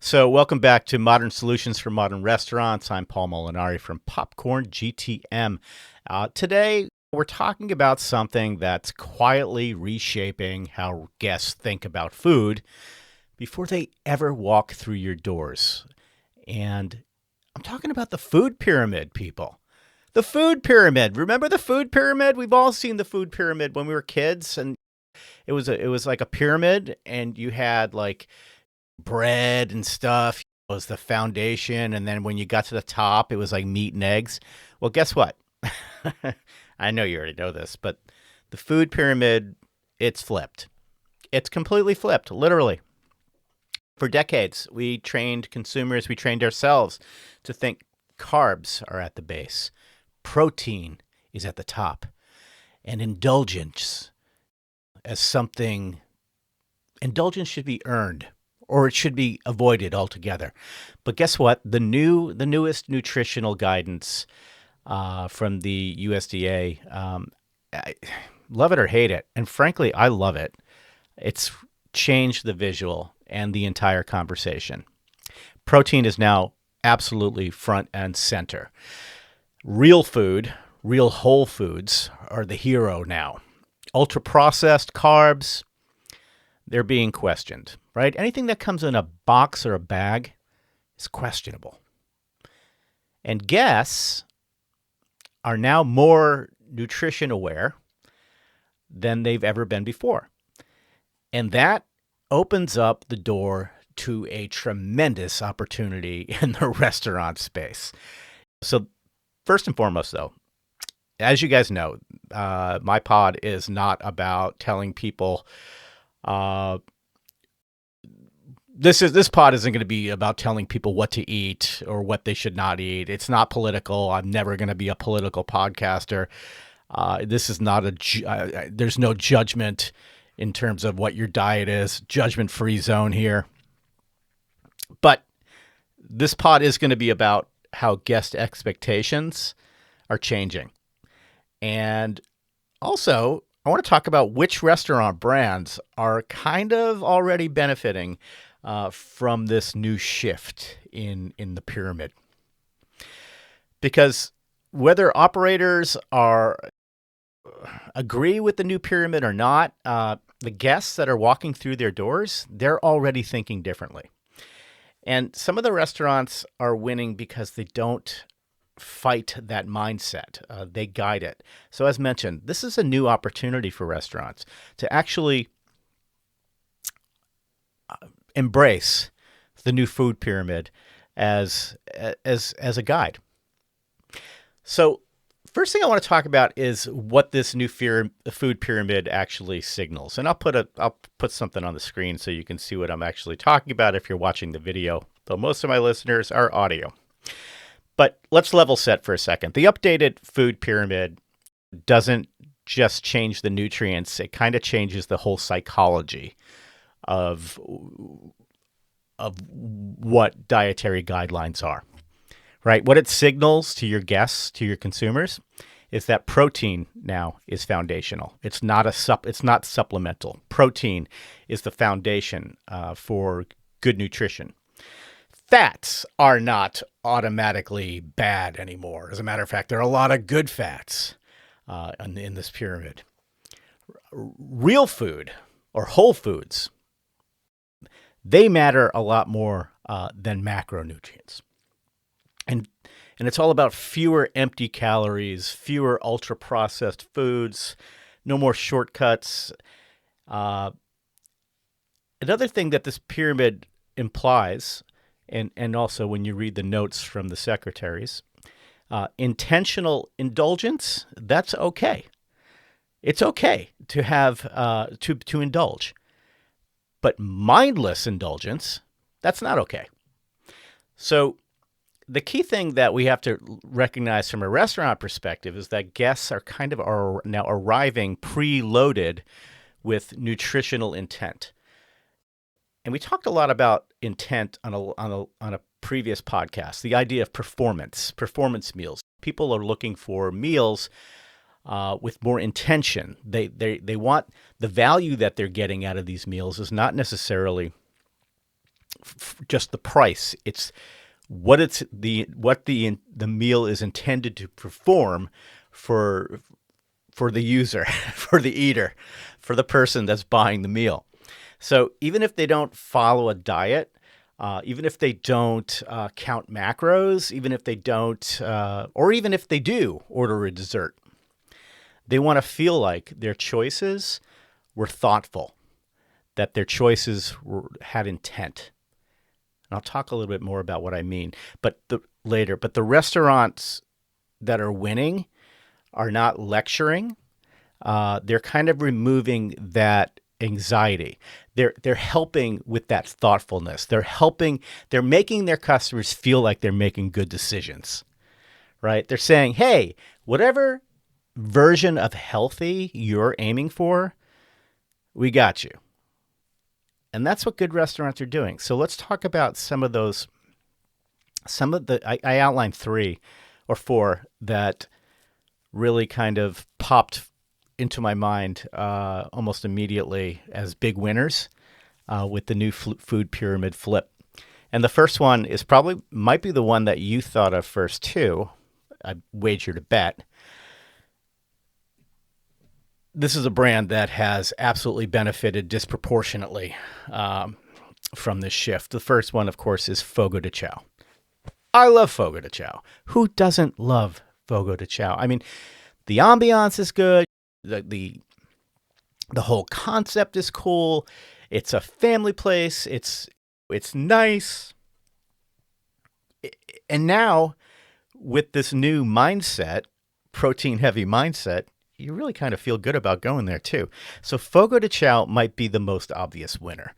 So, welcome back to Modern Solutions for Modern Restaurants. I'm Paul Molinari from Popcorn GTM. Today, we're talking about something that's quietly reshaping how guests think about food before they ever walk through your doors. And I'm talking about the food pyramid, people. The food pyramid. Remember the food pyramid? We've all seen the food pyramid when we were kids, and it was like a pyramid, and you had like bread and stuff was the foundation, and then when you got to the top, it was like meat and eggs. Well, guess what? I know you already know this, but the food pyramid, it's flipped. It's completely flipped, literally. For decades, we trained consumers, we trained ourselves to think carbs are at the base, protein is at the top, and indulgence should be earned, or it should be avoided altogether. But guess what? The newest nutritional guidance from the USDA, love it or hate it, and frankly, I love it. It's changed the visual and the entire conversation. Protein is now absolutely front and center. Real food, real whole foods are the hero now. Ultra-processed carbs, they're being questioned, right? Anything that comes in a box or a bag is questionable. And guests are now more nutrition aware than they've ever been before. And that opens up the door to a tremendous opportunity in the restaurant space. So first and foremost, though, as you guys know, my pod is not about telling people this pod isn't going to be about telling people what to eat or what they should not eat. It's not political. I'm never going to be a political podcaster. This is not there's no judgment in terms of what your diet is. Judgment-free zone here. But this pod is going to be about how guest expectations are changing. And also, I want to talk about which restaurant brands are kind of already benefiting from this new shift in the pyramid. Because whether operators agree with the new pyramid or not, the guests that are walking through their doors, they're already thinking differently. And some of the restaurants are winning because they don't fight that mindset. They guide it. So as mentioned, this is a new opportunity for restaurants to actually embrace the new food pyramid as a guide. So first thing I want to talk about is what this new food pyramid actually signals. And I'll put something on the screen so you can see what I'm actually talking about if you're watching the video, though most of my listeners are audio. But let's level set for a second. The updated food pyramid doesn't just change the nutrients. It kind of changes the whole psychology of what dietary guidelines are, right? What it signals to your guests, to your consumers, is that protein now is foundational. It's not supplemental. Protein is the foundation for good nutrition. Fats are not automatically bad anymore. As a matter of fact, there are a lot of good fats in this pyramid. Real food, or whole foods, they matter a lot more than macronutrients. And it's all about fewer empty calories, fewer ultra-processed foods, no more shortcuts. Another thing that this pyramid implies, and also when you read the notes from the secretaries, intentional indulgence, that's okay. It's okay to have to indulge. But mindless indulgence, that's not okay. So the key thing that we have to recognize from a restaurant perspective is that guests are now arriving preloaded with nutritional intent. And we talked a lot about intent on a previous podcast, the idea of performance meals. People are looking for meals with more intention. They want the value that they're getting out of these meals is not necessarily just the price. It's what the meal is intended to perform for the user, for the eater, for the person that's buying the meal. So even if they don't follow a diet, even if they don't count macros, even if they don't, or even if they do order a dessert, they want to feel like their choices were thoughtful, that their choices had intent. And I'll talk a little bit more about what I mean, later. But the restaurants that are winning are not lecturing. They're kind of removing that anxiety. They're helping with that thoughtfulness. They're making their customers feel like they're making good decisions, right? They're saying, hey, whatever version of healthy you're aiming for, we got you. And that's what good restaurants are doing. So let's talk about some of those. I outlined 3 or 4 that really kind of popped into my mind almost immediately as big winners with the new food pyramid flip. And the first one might be the one that you thought of first too. I wager to bet. This is a brand that has absolutely benefited disproportionately from this shift. The first one, of course, is Fogo de Chão. I love Fogo de Chão. Who doesn't love Fogo de Chão? I mean, the ambiance is good. The whole concept is cool. It's a family place. It's nice. And now, with this new mindset, protein-heavy mindset, you really kind of feel good about going there too. So Fogo de Chão might be the most obvious winner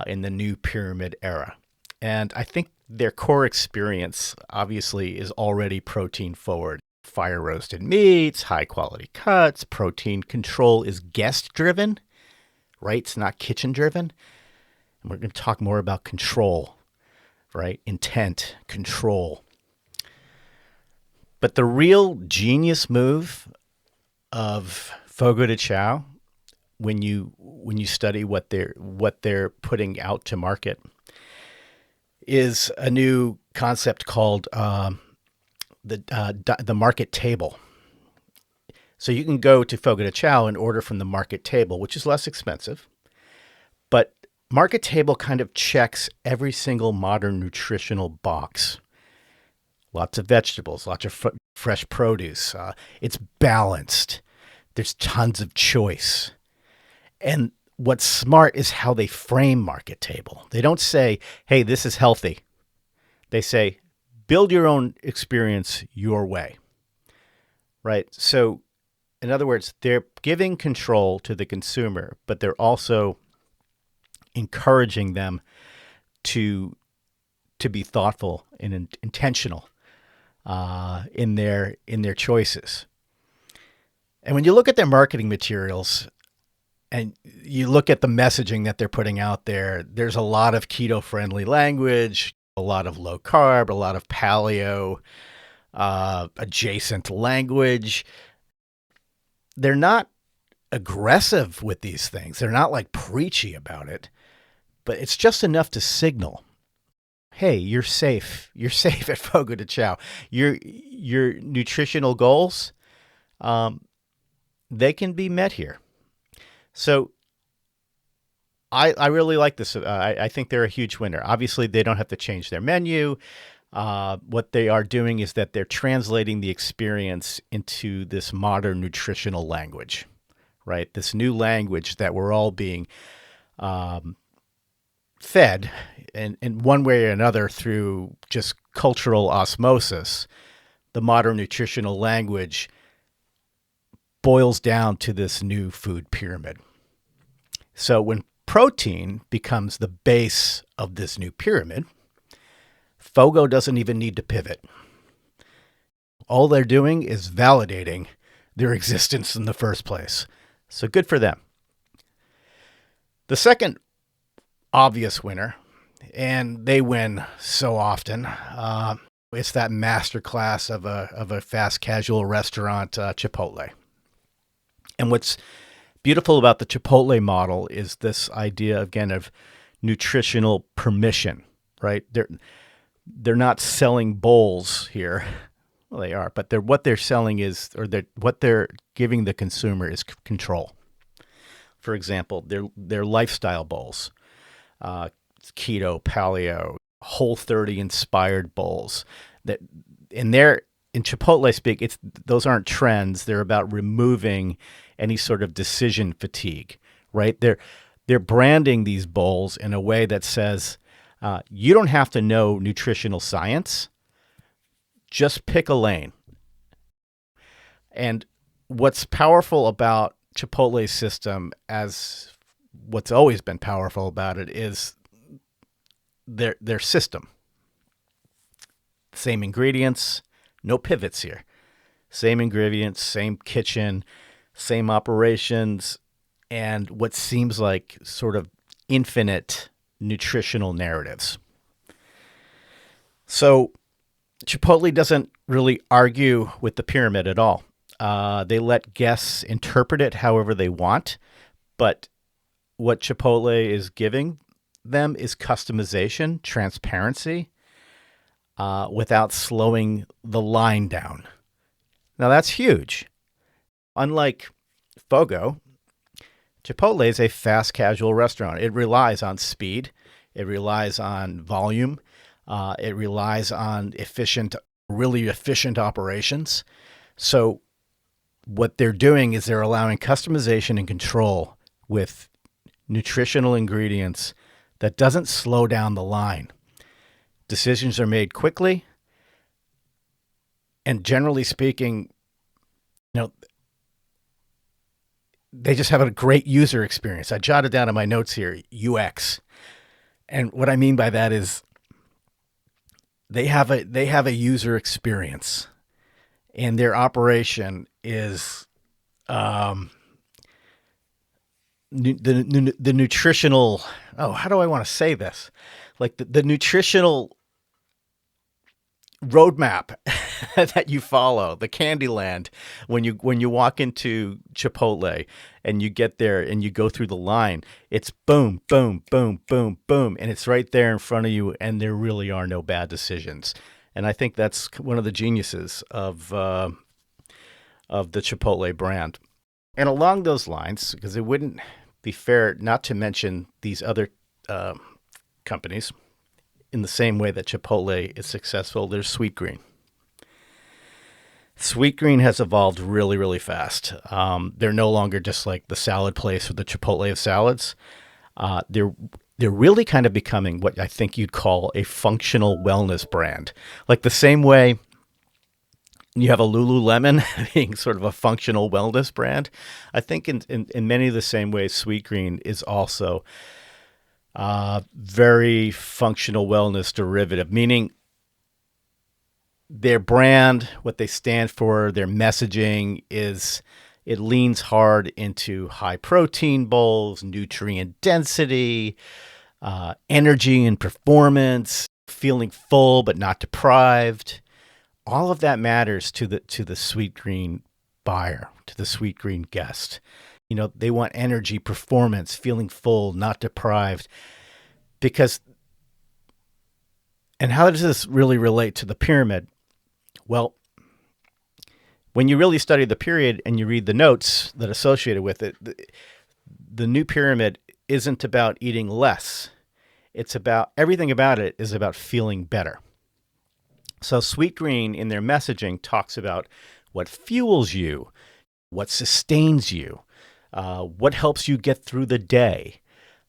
in the new pyramid era. And I think their core experience obviously is already protein forward. Fire roasted meats, high quality cuts, protein control is guest driven, right? It's not kitchen driven. And we're going to talk more about control, right? Intent, control. But the real genius move of Fogo de Chão, when you study what they're putting out to market, is a new concept called the market table. So you can go to Fogo de Chão and order from the market table, which is less expensive. But market table kind of checks every single modern nutritional box. Lots of vegetables, lots of fresh produce. It's balanced. There's tons of choice. And what's smart is how they frame market table. They don't say, hey, this is healthy. They say, build your own experience your way, right? So in other words, they're giving control to the consumer, but they're also encouraging them to be thoughtful and intentional in their choices. And when you look at their marketing materials and you look at the messaging that they're putting out there, there's a lot of keto-friendly language, a lot of low carb, a lot of paleo adjacent language. They're not aggressive with these things. They're not like preachy about it, but it's just enough to signal, hey, you're safe. You're safe at Fogo de Chão. Your nutritional goals, they can be met here. So I really like this. I think they're a huge winner. Obviously, they don't have to change their menu. What they are doing is that they're translating the experience into this modern nutritional language, right? This new language that we're all being fed in one way or another through just cultural osmosis. The modern nutritional language boils down to this new food pyramid. So when protein becomes the base of this new pyramid, Fogo doesn't even need to pivot. All they're doing is validating their existence in the first place. So good for them. The second obvious winner, and they win so often, it's that masterclass of a fast casual restaurant, Chipotle. And what's beautiful about the Chipotle model is this idea, again, of nutritional permission, right? They're not selling bowls here. Well, they are, but what they're selling is, or what they're giving the consumer is control. For example, their lifestyle bowls, keto, paleo, Whole30 inspired bowls. That in Chipotle speak, those aren't trends. They're about removing any sort of decision fatigue, right? They're branding these bowls in a way that says you don't have to know nutritional science. Just pick a lane. And what's powerful about Chipotle's system, as what's always been powerful about it, is their system. Same ingredients, no pivots here. Same ingredients, same kitchen, same operations, and what seems like sort of infinite nutritional narratives. So Chipotle doesn't really argue with the pyramid at all. They let guests interpret it however they want, but what Chipotle is giving them is customization, transparency, without slowing the line down. Now that's huge. Unlike Fogo, Chipotle is a fast casual restaurant. It relies on speed. It relies on volume. It relies on really efficient operations. So what they're doing is they're allowing customization and control with nutritional ingredients that doesn't slow down the line. Decisions are made quickly, and generally speaking, they just have a great user experience. I jotted down in my notes here, UX. And what I mean by that is they have a user experience, and their operation is the nutritional. Oh, how do I want to say this? Like the nutritional roadmap that you follow, the Candyland, when you walk into Chipotle and you get there and you go through the line, it's boom, boom, boom, boom, boom, and it's right there in front of you, and there really are no bad decisions. And I think that's one of the geniuses of the Chipotle brand. And along those lines, because it wouldn't be fair not to mention these other companies, in the same way that Chipotle is successful, there's Sweetgreen. Sweetgreen has evolved really, really fast. They're no longer just like the salad place or the Chipotle of salads. They're really kind of becoming what I think you'd call a functional wellness brand. Like the same way you have a Lululemon being sort of a functional wellness brand. I think in many of the same ways, Sweetgreen is also very functional wellness derivative, meaning their brand, what they stand for, their messaging it leans hard into high protein bowls, nutrient density, energy and performance, feeling full but not deprived. All of that matters to the Sweetgreen buyer, to the Sweetgreen guest. They want energy, performance, feeling full, not deprived. And how does this really relate to the pyramid? Well, when you really study the period and you read the notes that are associated with it, the new pyramid isn't about eating less. It's about, everything about it is about feeling better. So Sweetgreen in their messaging talks about what fuels you, what sustains you, what helps you get through the day.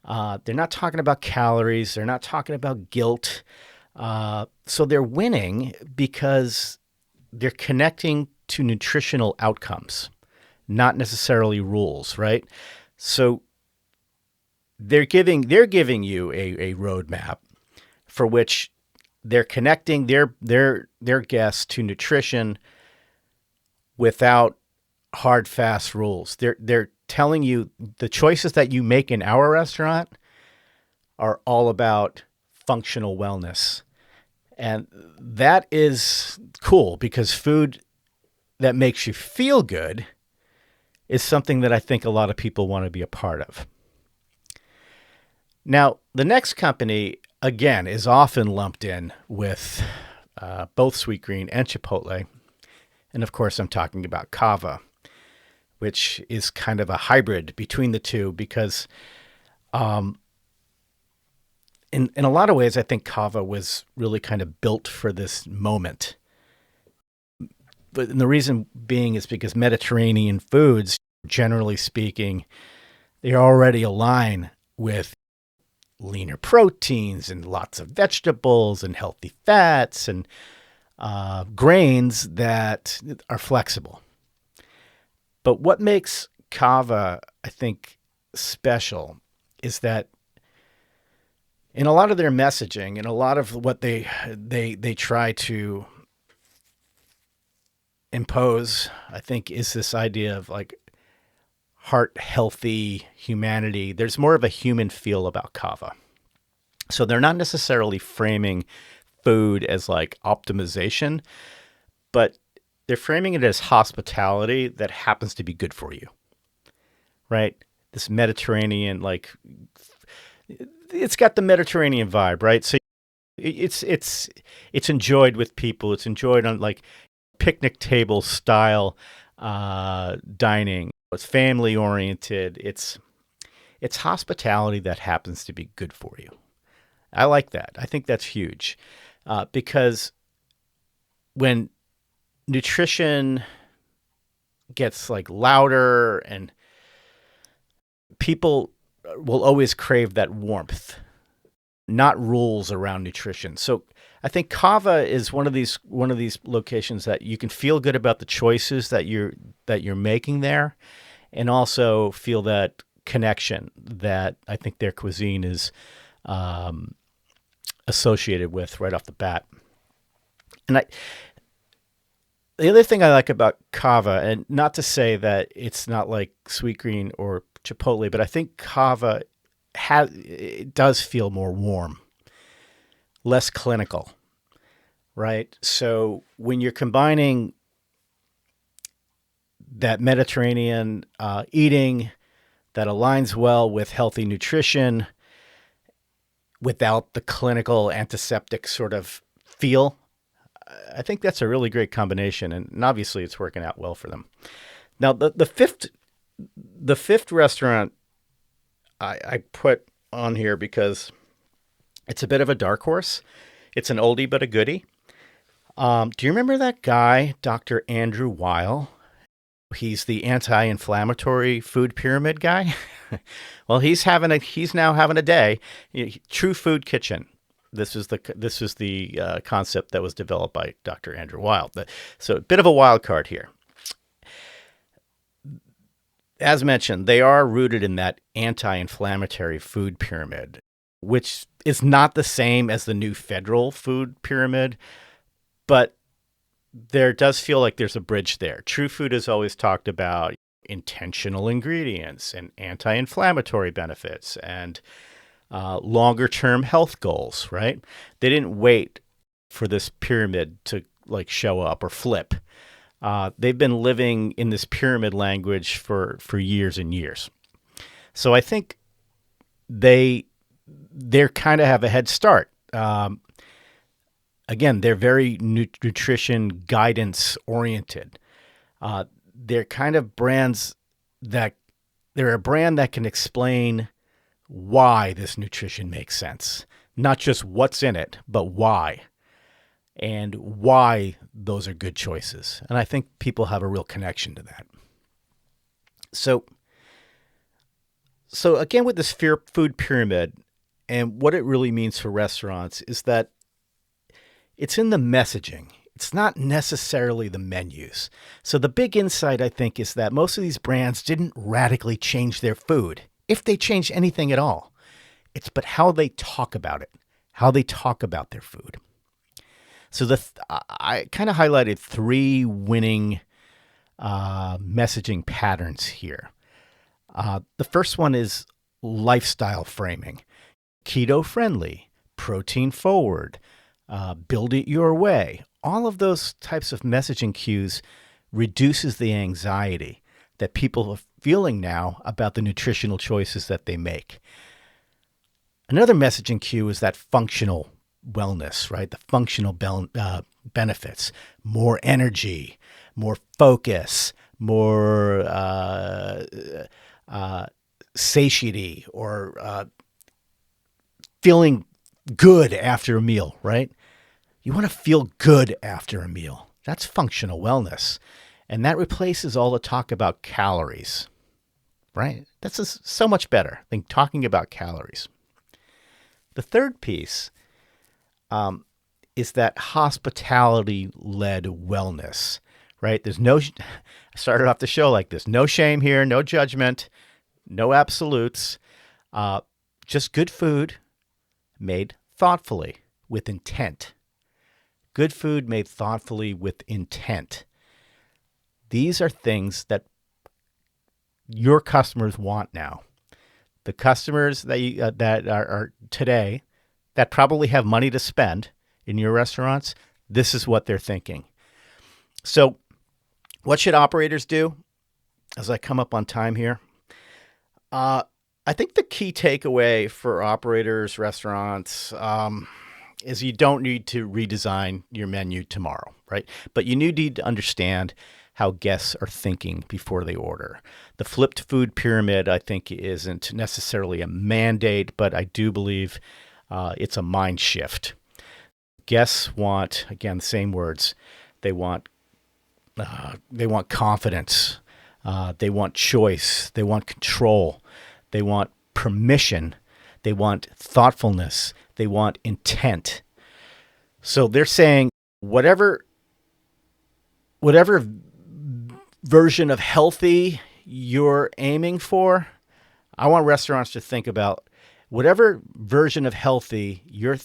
They're not talking about calories. They're not talking about guilt. So they're winning because they're connecting to nutritional outcomes, not necessarily rules, right? So they're giving you a roadmap for which they're connecting their guests to nutrition without hard, fast rules. They're telling you the choices that you make in our restaurant are all about functional wellness. And that is cool because food that makes you feel good is something that I think a lot of people want to be a part of. Now, the next company, again, is often lumped in with both Sweetgreen and Chipotle. And of course, I'm talking about Cava, which is kind of a hybrid between the two because in a lot of ways, I think Cava was really kind of built for this moment. But the reason being is because Mediterranean foods, generally speaking, they already align with leaner proteins and lots of vegetables and healthy fats and grains that are flexible. But what makes Cava, I think, special is that in a lot of their messaging and a lot of what they try to impose, I think, is this idea of like heart healthy humanity. There's more of a human feel about Cava. So they're not necessarily framing food as like optimization, but they're framing it as hospitality that happens to be good for you, right? This Mediterranean, like, it's got the Mediterranean vibe, right? So it's enjoyed with people. It's enjoyed on like picnic table style dining. It's family oriented. It's hospitality that happens to be good for you. I like that. I think that's huge because when nutrition gets like louder and people will always crave that warmth, not rules around nutrition. So I think Cava is one of these locations that you can feel good about the choices that you're making there, and also feel that connection that I think their cuisine is associated with right off the bat. And the other thing I like about Cava, and not to say that it's not like Sweetgreen or Chipotle, but I think Cava it does feel more warm, less clinical, right? So when you're combining that Mediterranean eating that aligns well with healthy nutrition without the clinical antiseptic sort of feel, I think that's a really great combination, and obviously it's working out well for them. Now, the fifth restaurant I put on here because it's a bit of a dark horse. It's an oldie but a goodie. Do you remember that guy, Dr. Andrew Weil? He's the anti-inflammatory food pyramid guy. Well, he's now having a day. True Food Kitchen. This is the concept that was developed by Dr. Andrew Weil. So a bit of a wild card here. As mentioned, they are rooted in that anti-inflammatory food pyramid, which is not the same as the new federal food pyramid, but there does feel like there's a bridge there. True Food has always talked about intentional ingredients and anti-inflammatory benefits and longer-term health goals, right? They didn't wait for this pyramid to like show up or flip. They've been living in this pyramid language for years and years. So I think they're kind of have a head start. Again, they're very nutrition guidance oriented. They're kind of brands that they're a brand that can explain why this nutrition makes sense, not just what's in it, but why, and why those are good choices. And I think people have a real connection to that. So again, with this food pyramid and what it really means for restaurants is that it's in the messaging. It's not necessarily the menus. So the big insight, I think, is that most of these brands didn't radically change their food, if they changed anything at all. But how they talk about it, how they talk about their food. So I kind of highlighted three winning messaging patterns here. The first one is lifestyle framing. Keto friendly, protein forward, build it your way. All of those types of messaging cues reduces the anxiety that people are feeling now about the nutritional choices that they make. Another messaging cue is that functional wellness, right? The functional benefits, more energy, more focus, more satiety, or feeling good after a meal, right? You want to feel good after a meal. That's functional wellness. And that replaces all the talk about calories, right? That's so much better than talking about calories. The third piece is that hospitality-led wellness, right? I started off the show like this. No shame here, no judgment, no absolutes. Just good food made thoughtfully with intent. Good food made thoughtfully with intent. These are things that your customers want now. The customers that are today that probably have money to spend in your restaurants, this is what they're thinking. So what should operators do as I come up on time here? I think the key takeaway for operators, restaurants, is you don't need to redesign your menu tomorrow, right? But you need to understand how guests are thinking before they order. The flipped food pyramid, I think, isn't necessarily a mandate, but I do believe it's a mind shift. Guests want, again, the same words. They want confidence. They want choice. They want control. They want permission. They want thoughtfulness. They want intent. So they're saying whatever version of healthy you're aiming for, I want restaurants to think about whatever version of healthy you're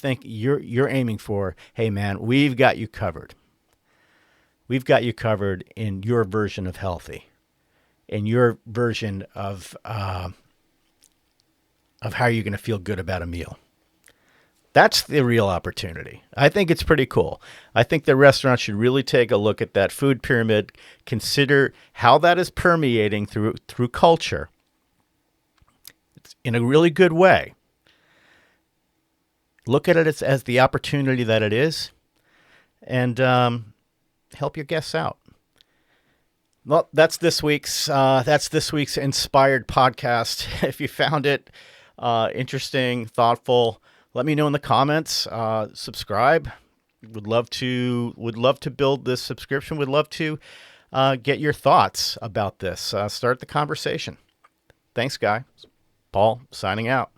aiming for. Hey man, we've got you covered. We've got you covered in your version of healthy, in your version of how you're going to feel good about a meal. That's the real opportunity. I think it's pretty cool. I think the restaurant should really take a look at that food pyramid, consider how that is permeating through culture. It's in a really good way. Look at it as the opportunity that it is, and help your guests out. Well, that's this week's inspired podcast. If you found it interesting, thoughtful, let me know in the comments. Subscribe. Would love to build this subscription. Would love to get your thoughts about this. Start the conversation. Thanks, guys. Paul signing out.